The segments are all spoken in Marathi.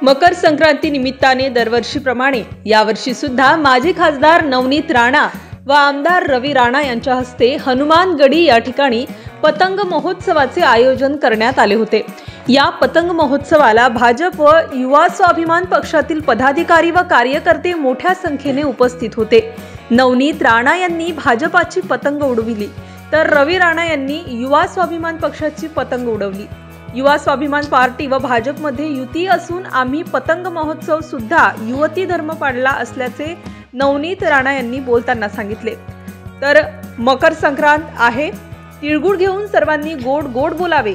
मकर संक्रांती निमित्ताने दरवर्षीप्रमाणे यावर्षी सुद्धा माजी खासदार नवनीत राणा व आमदार रवी राणा यांच्या हस्ते हनुमानगडी या ठिकाणी पतंग महोत्सवाचे आयोजन करण्यात आले होते। या पतंग महोत्सवाला भाजप व युवा स्वाभिमान पक्षातील पदाधिकारी व कार्यकर्ते मोठ्या संख्येने उपस्थित होते। नवनीत राणा यांनी भाजपाची पतंग उडविली तर रवी राणा यांनी युवा स्वाभिमान पक्षाची पतंग उडवली। युवा स्वाभिमान पार्टी व भाजपमध्ये युती असून आम्ही पतंग महोत्सव सुद्धा युवती धर्म पाळला असल्याचे नवनीत राणा यांनी बोलताना सांगितले। तर मकर संक्रांत आहे, तिळगुळ घेऊन सर्वांनी गोड गोड बोलावे।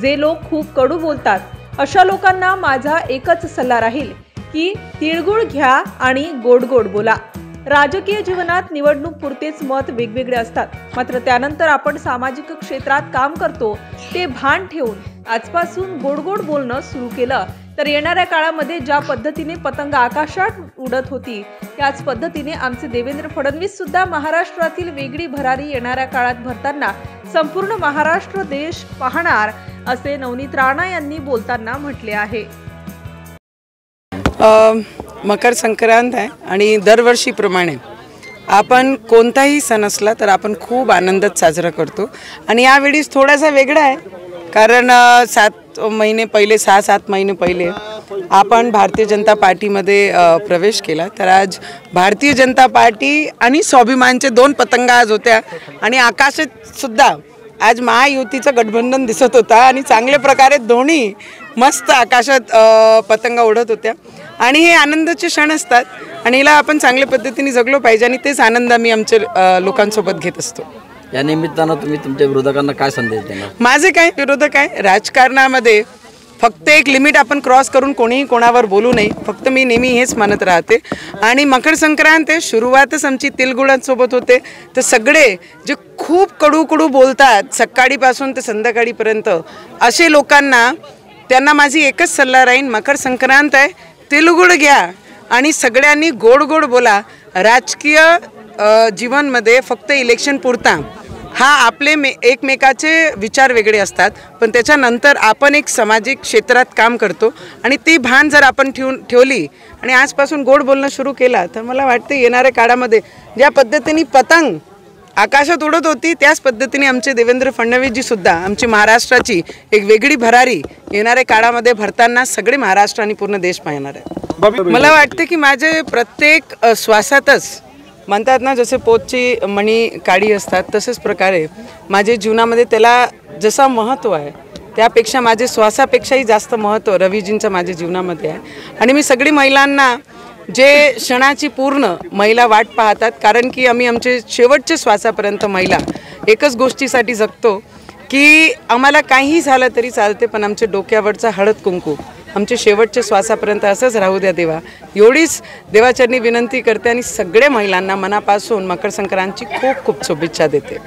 जे लोक खूप कडू बोलतात अशा लोकांना माझा एकच सल्ला राहील की तिळगुळ घ्या आणि गोड गोड बोला। राजकीय जीवनात निवडणूक पुरतेच मत वेगवेगळे असतात, मात्र त्यानंतर आपण सामाजिक क्षेत्रात काम करतो ते भान ठेवून आजपासून गोड गोड बोलणं सुरू केलं तर येणाऱ्या काळामध्ये ज्या पद्धतीने पतंग आकाशात उडत होती त्याच पद्धतीने आमचे देवेंद्र फडणवीस सुद्धा महाराष्ट्रातील वेगळी भरारी येणाऱ्या काळात भरताना संपूर्ण महाराष्ट्र देश पाहणार असे नवनीत राणा यांनी बोलताना म्हटले आहे। मकर संक्रांत आहे आणि दरवर्षीप्रमाणे आपण कोणताही सण असला तर आपण खूप आनंदात साजरा करतो आणि यावेळी थोडासा वेगळा आहे कारण 7 महिने पहिले 6-7 महिने पहिले आपण भारतीय जनता पार्टीमध्ये प्रवेश केला। तर आज भारतीय जनता पार्टी आणि स्वाभिमानचे 2 पतंग आज होत्या आणि आकाशात सुद्धा आज महायुतीचं गठबंधन दिसत होता आणि चांगल्या प्रकारे दोन्ही मस्त आकाशात पतंग उडत होत्या आणि हे आनंदाचे क्षण असतात आणि याला आपण चांगल्या पद्धतीने जगलो पाहिजे आणि तेच आनंद आम्ही आमच्या लोकांसोबत घेत असतो। या निमित्तानं तुम्ही तुमच्या विरोधकांना काय संदेश देणार? माझे काय विरोधक आहे, राजकारणामध्ये फक्त एक लिमिट आपण क्रॉस करून कोणीही कोणावर बोलू नये, फक्त मी नेहमी हेच मानत राहते। आणि मकर संक्रांत आहे, सुरुवातच आमची तिळगुळांसोबत होते तर सगळे जे खूप कडू कडू बोलतात सकाळीपासून ते संध्याकाळीपर्यंत असे लोकांना त्यांना माझी एकच सल्ला राहील, मकर संक्रांत आहे, तिळगुळ घ्या आणि सगळ्यांनी गोड गोड बोला। राजकीय जीवनमध्ये फक्त इलेक्शन पुरता हा आपले एकमेकाचे विचार वेगळे असतात, पण त्याच्यानंतर आपण एक सामाजिक क्षेत्रात काम करतो आणि ती भान जर आपण ठेवली आणि आजपासून गोड बोलणं सुरू केला तर मला वाटते येणाऱ्या काळामध्ये ज्या पद्धतीने पतंग आकाशात उडत होती त्याच पद्धतीने आमचे देवेंद्र फडणवीसजी सुद्धा आमची महाराष्ट्राची एक वेगळी भरारी येणाऱ्या काळामध्ये भरताना सगळे महाराष्ट्र आणि पूर्ण देश पाहणार आहे। मला वाटते की माझे प्रत्येक श्वासातच म्हणतात ना जसे पोटची मणी काळी असतात तसेच प्रकारे माझ्या जीवनामध्ये त्याला जसं महत्त्व आहे त्यापेक्षा माझे श्वासापेक्षाही जास्त महत्त्व रवीजींचं माझ्या जीवनामध्ये आहे। आणि मी सगळी महिलांना जे क्षणाची पूर्ण महिला वाट पाहतात कारण की आम्ही आमचे शेवटच्या श्वासापर्यंत महिला एकच गोष्टीसाठी जगतो की आम्हाला काही झालं तरी चालते पण आमच्या डोक्यावरचा हळद कुंकू आमच्या शेवटच्या श्वासापर्यंत असंच राहू द्या देवा, एवढीच देवाचरणी विनंती करते आणि सगळ्या महिलांना मनापासून मकर संक्रांतची खूप खूप शुभेच्छा देते।